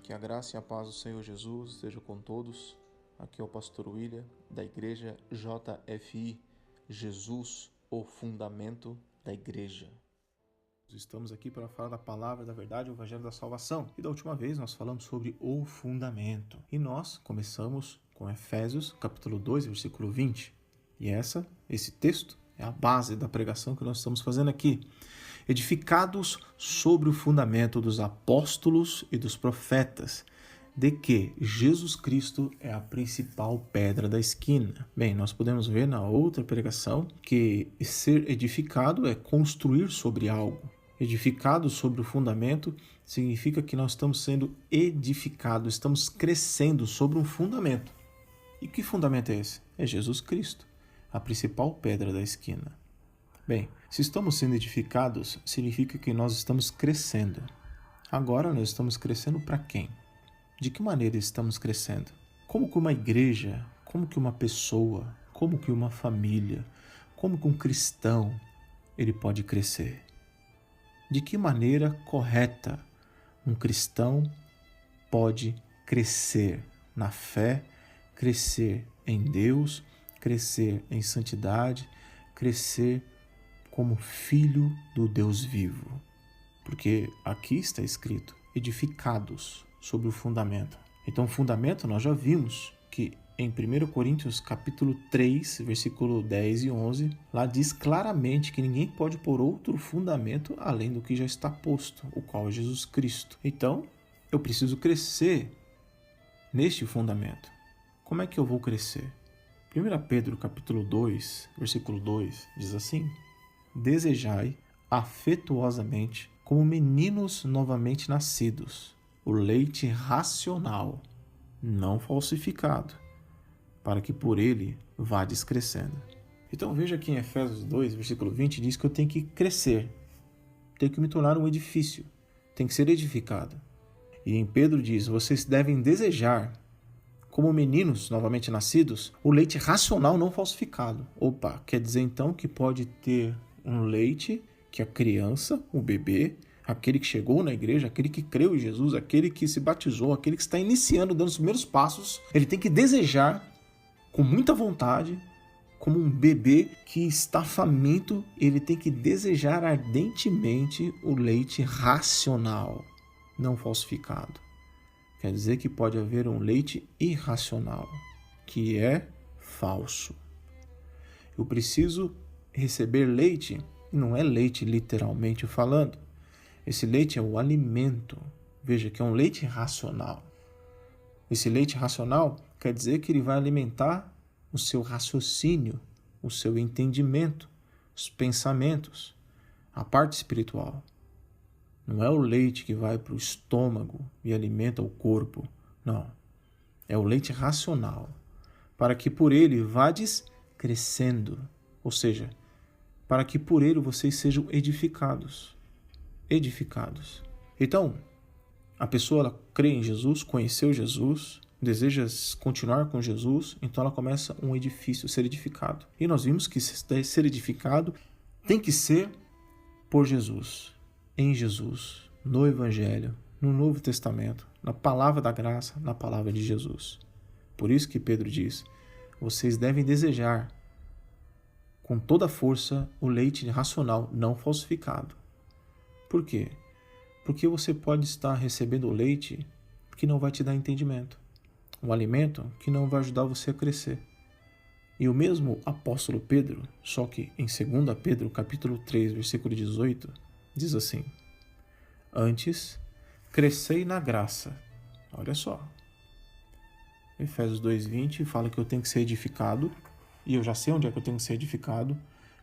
Que a graça e a paz do Senhor Jesus esteja com todos. Aqui é o pastor William, da igreja JFI, Jesus, o fundamento da igreja. Estamos aqui para falar da palavra da verdade, o evangelho da salvação. E da última vez nós falamos sobre o fundamento. E nós começamos com Efésios, capítulo 2, versículo 20. E esse texto é a base da pregação que nós estamos fazendo aqui. Edificados sobre o fundamento dos apóstolos e dos profetas, de que Jesus Cristo é a principal pedra da esquina. Bem, nós podemos ver na outra pregação que ser edificado é construir sobre algo. Edificado sobre o fundamento significa que nós estamos sendo edificados, estamos crescendo sobre um fundamento. E que fundamento é esse? É Jesus Cristo, a principal pedra da esquina. Bem, se estamos sendo edificados, significa que nós estamos crescendo. Agora nós estamos crescendo para quem? De que maneira estamos crescendo? Como que uma igreja, como que uma pessoa, como que uma família, como que um cristão, ele pode crescer? De que maneira correta um cristão pode crescer na fé, crescer em Deus, crescer em santidade, crescer como filho do Deus vivo? Porque aqui está escrito, edificados sobre o fundamento. Então, o fundamento nós já vimos que em 1 Coríntios capítulo 3, versículo 10 e 11, lá diz claramente que ninguém pode pôr outro fundamento além do que já está posto, o qual é Jesus Cristo. Então, eu preciso crescer neste fundamento. Como é que eu vou crescer? 1 Pedro capítulo 2, versículo 2, diz assim: desejai afetuosamente, como meninos novamente nascidos, o leite racional, não falsificado, para que por ele vades crescendo. Então veja que em Efésios 2, versículo 20, diz que eu tenho que crescer, tenho que me tornar um edifício, tenho que ser edificado. E em Pedro diz, vocês devem desejar, como meninos novamente nascidos, o leite racional não falsificado. Opa, quer dizer então que pode ter um leite que a criança, o bebê, aquele que chegou na igreja, aquele que creu em Jesus, aquele que se batizou, aquele que está iniciando, dando os primeiros passos, ele tem que desejar com muita vontade, como um bebê que está faminto, ele tem que desejar ardentemente o leite racional, não falsificado. Quer dizer que pode haver um leite irracional, que é falso. Eu preciso receber leite, não é leite literalmente falando. Esse leite é o alimento. Veja que é um leite racional. Esse leite racional quer dizer que ele vai alimentar o seu raciocínio, o seu entendimento, os pensamentos, a parte espiritual. Não é o leite que vai para o estômago e alimenta o corpo. Não. É o leite racional, para que por ele vades crescendo. Ou seja, para que por ele vocês sejam edificados. Edificados. Então, a pessoa ela crê em Jesus, conheceu Jesus, deseja continuar com Jesus, então ela começa um edifício, ser edificado. E nós vimos que ser edificado tem que ser por Jesus, em Jesus, no Evangelho, no Novo Testamento, na palavra da graça, na palavra de Jesus. Por isso que Pedro diz, vocês devem desejar com toda a força o leite racional não falsificado. Por quê? Porque você pode estar recebendo o leite que não vai te dar entendimento, um alimento que não vai ajudar você a crescer. E o mesmo apóstolo Pedro, só que em 2 Pedro, capítulo 3, versículo 18, diz assim, antes, crescei na graça. Olha só. Efésios 2:20 fala que eu tenho que ser edificado, e eu já sei onde é que eu tenho que ser edificado.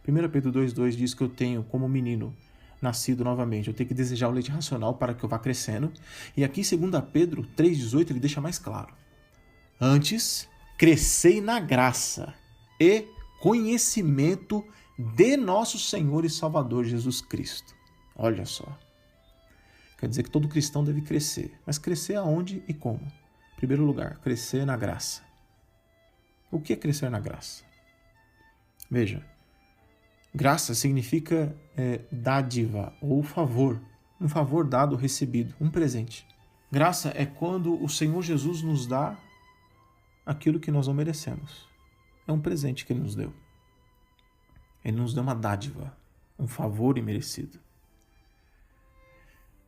1 Pedro 2:2 diz que eu tenho, como menino, nascido novamente, eu tenho que desejar o leite racional para que eu vá crescendo. E aqui em 2 Pedro 3:18 ele deixa mais claro. Antes, crescei na graça e conhecimento de nosso Senhor e Salvador Jesus Cristo. Olha só. Quer dizer que todo cristão deve crescer. Mas crescer aonde e como? Em primeiro lugar, crescer na graça. O que é crescer na graça? Veja, graça significa dádiva ou favor. Um favor dado ou recebido, um presente. Graça é quando o Senhor Jesus nos dá aquilo que nós não merecemos. É um presente que Ele nos deu. Ele nos deu uma dádiva, um favor imerecido.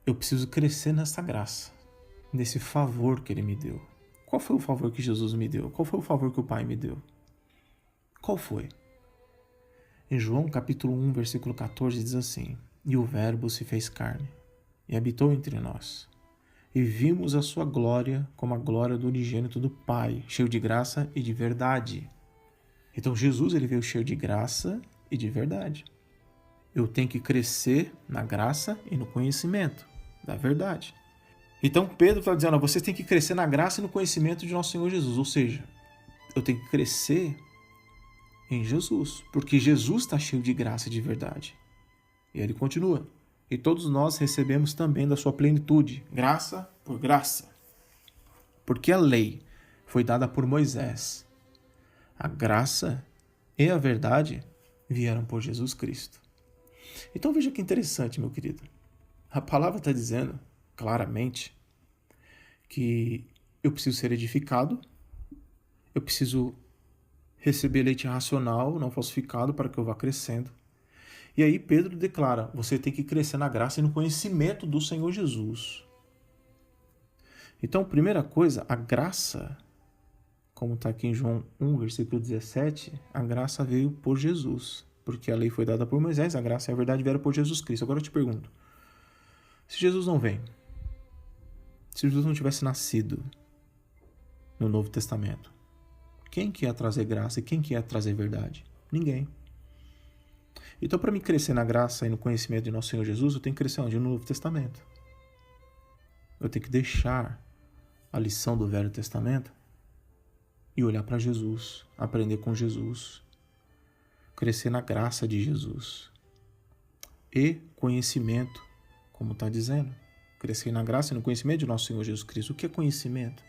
Eu preciso crescer nessa graça, nesse favor que Ele me deu. Qual foi o favor que Jesus me deu? Qual foi o favor que o Pai me deu? Qual foi? Em João capítulo 1, versículo 14 diz assim: E o Verbo se fez carne e habitou entre nós. E vimos a sua glória como a glória do unigênito do Pai, cheio de graça e de verdade. Então Jesus ele veio cheio de graça e de verdade. Eu tenho que crescer na graça e no conhecimento da verdade. Então Pedro está dizendo, vocês têm que crescer na graça e no conhecimento de nosso Senhor Jesus. Ou seja, eu tenho que crescer em Jesus, porque Jesus está cheio de graça e de verdade. E ele continua. E todos nós recebemos também da sua plenitude, graça por graça. Porque a lei foi dada por Moisés. A graça e a verdade vieram por Jesus Cristo. Então veja que interessante, meu querido. A palavra está dizendo claramente que eu preciso ser edificado, eu preciso receber leite racional, não falsificado, para que eu vá crescendo. E aí Pedro declara, você tem que crescer na graça e no conhecimento do Senhor Jesus. Então, primeira coisa, a graça, como está aqui em João 1, versículo 17, a graça veio por Jesus, porque a lei foi dada por Moisés, a graça e a verdade vieram por Jesus Cristo. Agora eu te pergunto, se Jesus não vem, se Jesus não tivesse nascido no Novo Testamento, quem que ia trazer graça e quem que ia trazer verdade? Ninguém. Então, para mim crescer na graça e no conhecimento de nosso Senhor Jesus, eu tenho que crescer onde? No Novo Testamento. Eu tenho que deixar a lição do Velho Testamento e olhar para Jesus, aprender com Jesus, crescer na graça de Jesus e conhecimento, como está dizendo, crescer na graça e no conhecimento de nosso Senhor Jesus Cristo. O que é conhecimento?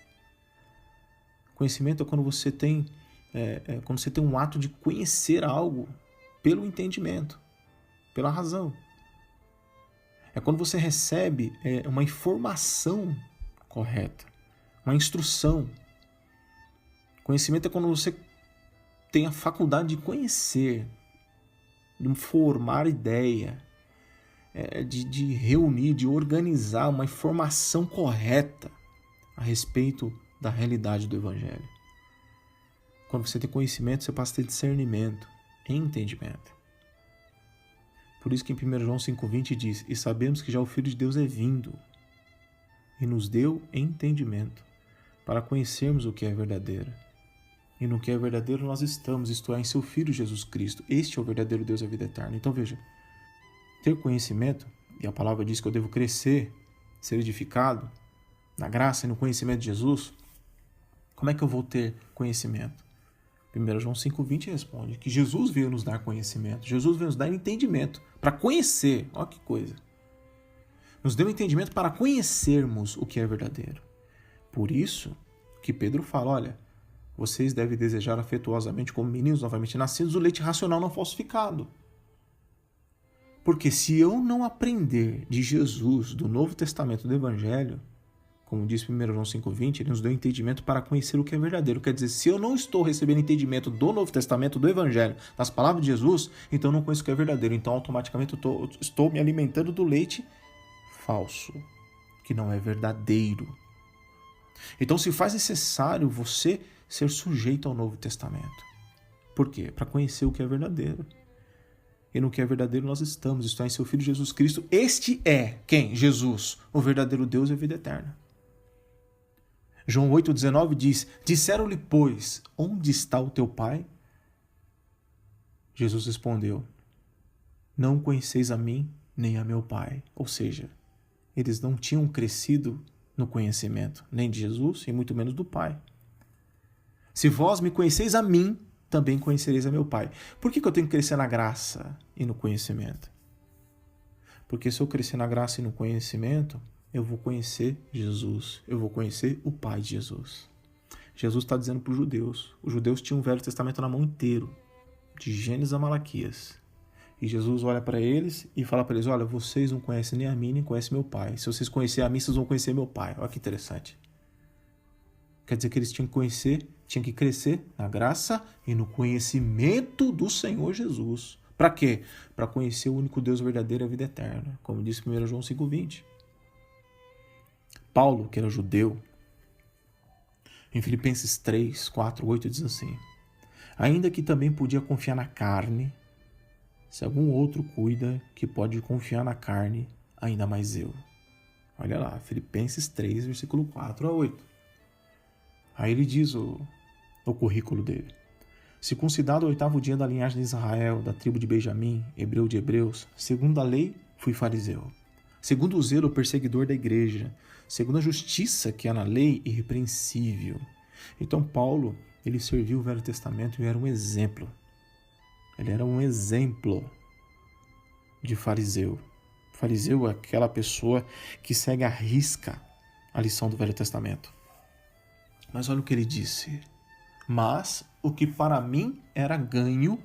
Conhecimento é quando você tem um ato de conhecer algo pelo entendimento, pela razão. É quando você recebe uma informação correta, uma instrução. Conhecimento é quando você tem a faculdade de conhecer, de formar ideia, de reunir, de organizar uma informação correta a respeito da realidade do Evangelho. Quando você tem conhecimento, você passa a ter discernimento, entendimento. Por isso que em 1 João 5,20 diz, e sabemos que já o Filho de Deus é vindo e nos deu entendimento para conhecermos o que é verdadeiro. E no que é verdadeiro nós estamos, isto é, em seu Filho Jesus Cristo. Este é o verdadeiro Deus e a vida eterna. Então veja, ter conhecimento, e a palavra diz que eu devo crescer, ser edificado na graça e no conhecimento de Jesus. Como é que eu vou ter conhecimento? 1 João 5,20 responde que Jesus veio nos dar conhecimento, Jesus veio nos dar entendimento para conhecer, olha que coisa. Nos deu entendimento para conhecermos o que é verdadeiro. Por isso que Pedro fala, olha, vocês devem desejar afetuosamente como meninos novamente nascidos o leite racional não falsificado. Porque se eu não aprender de Jesus, do Novo Testamento, do Evangelho, como diz 1 João 5,20, ele nos deu entendimento para conhecer o que é verdadeiro. Quer dizer, se eu não estou recebendo entendimento do Novo Testamento, do Evangelho, das palavras de Jesus, então eu não conheço o que é verdadeiro. Então, automaticamente, eu estou me alimentando do leite falso, que não é verdadeiro. Então, se faz necessário você ser sujeito ao Novo Testamento. Por quê? Para conhecer o que é verdadeiro. E no que é verdadeiro nós estamos, está em seu Filho Jesus Cristo. Este é quem? Jesus, o verdadeiro Deus e a vida eterna. João 8,19 diz, disseram-lhe, pois, onde está o teu Pai? Jesus respondeu, não conheceis a mim, nem a meu Pai. Ou seja, eles não tinham crescido no conhecimento, nem de Jesus e muito menos do Pai. Se vós me conheceis a mim, também conhecereis a meu Pai. Por que eu tenho que crescer na graça e no conhecimento? Porque se eu crescer na graça e no conhecimento, eu vou conhecer Jesus, eu vou conhecer o Pai de Jesus. Jesus está dizendo para os judeus tinham o Velho Testamento na mão inteiro, de Gênesis a Malaquias. E Jesus olha para eles e fala para eles, olha, vocês não conhecem nem a mim, nem conhecem meu Pai. Se vocês conhecerem a mim, vocês vão conhecer meu Pai. Olha que interessante. Quer dizer que eles tinham que conhecer, tinham que crescer na graça e no conhecimento do Senhor Jesus. Para quê? Para conhecer o único Deus verdadeiro e a vida eterna. Como disse 1 João 5,20. Paulo, que era judeu, em Filipenses 3, 4, 8, diz assim, ainda que também podia confiar na carne, se algum outro cuida que pode confiar na carne, ainda mais eu. Olha lá, Filipenses 3, versículo 4 a 8. Aí ele diz o currículo dele. Circuncidado ao 8º dia da linhagem de Israel, da tribo de Benjamim, hebreu de hebreus, segundo a lei, fui fariseu. Segundo o zelo, perseguidor da igreja. Segundo a justiça que há na lei, irrepreensível. Então Paulo, ele serviu o Velho Testamento e era um exemplo. Ele era um exemplo de fariseu. Fariseu é aquela pessoa que segue à risca a lição do Velho Testamento. Mas olha o que ele disse. Mas o que para mim era ganho,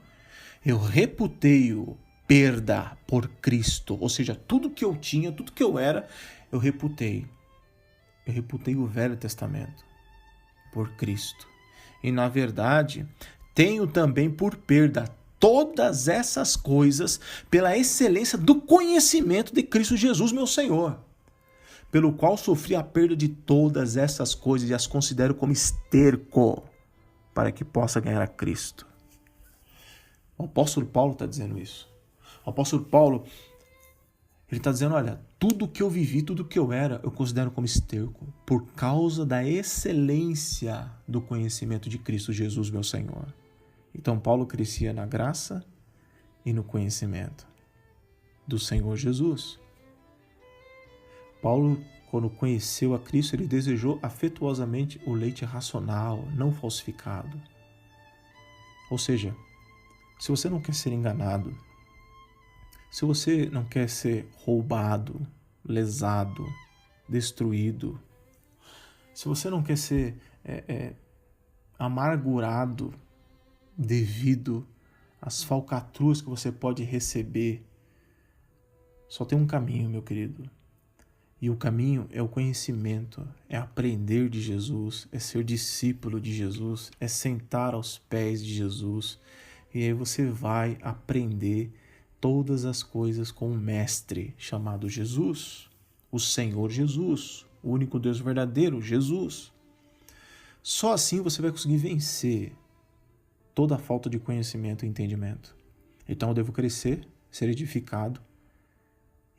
eu reputei-o perda por Cristo. Ou seja, tudo que eu tinha, tudo que eu era, eu reputei. Eu reputei o Velho Testamento por Cristo. E na verdade, tenho também por perda todas essas coisas pela excelência do conhecimento de Cristo Jesus, meu Senhor, pelo qual sofri a perda de todas essas coisas e as considero como esterco para que possa ganhar a Cristo. O apóstolo Paulo está dizendo isso. O apóstolo Paulo, ele está dizendo, olha, tudo que eu vivi, tudo que eu era, eu considero como esterco, por causa da excelência do conhecimento de Cristo Jesus, meu Senhor. Então Paulo crescia na graça e no conhecimento do Senhor Jesus. Paulo, quando conheceu a Cristo, ele desejou afetuosamente o leite racional, não falsificado. Ou seja, se você não quer ser enganado, se você não quer ser roubado, lesado, destruído, se você não quer ser amargurado devido às falcatruas que você pode receber, só tem um caminho, meu querido. E o caminho é o conhecimento, é aprender de Jesus, é ser discípulo de Jesus, é sentar aos pés de Jesus. E aí você vai aprender todas as coisas com um mestre chamado Jesus, o Senhor Jesus, o único Deus verdadeiro, Jesus. Só assim você vai conseguir vencer toda a falta de conhecimento e entendimento. Então eu devo crescer, ser edificado.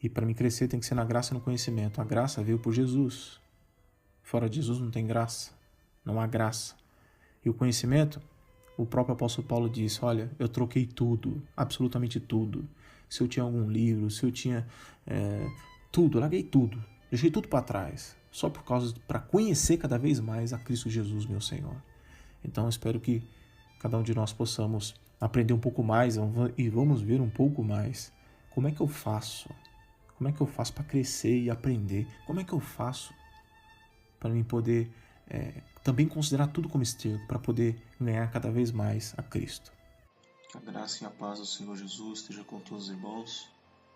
E para mim crescer tem que ser na graça e no conhecimento. A graça veio por Jesus. Fora de Jesus não tem graça. Não há graça. E o conhecimento, o próprio apóstolo Paulo disse, olha, eu troquei tudo, absolutamente tudo. Se eu tinha algum livro, se eu tinha tudo, eu larguei tudo. Deixei tudo para trás. Só para conhecer cada vez mais a Cristo Jesus, meu Senhor. Então eu espero que cada um de nós possamos aprender um pouco mais e vamos ver um pouco mais. Como é que eu faço? Como é que eu faço para crescer e aprender? Como é que eu faço para mim poder também considerar tudo como esterco, para poder ganhar cada vez mais a Cristo? Que a graça e a paz do Senhor Jesus esteja com todos os irmãos.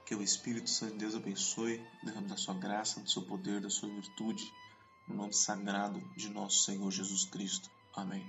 Que o Espírito Santo de Deus abençoe, derrame da sua graça, do seu poder, da sua virtude, no nome sagrado de nosso Senhor Jesus Cristo. Amém.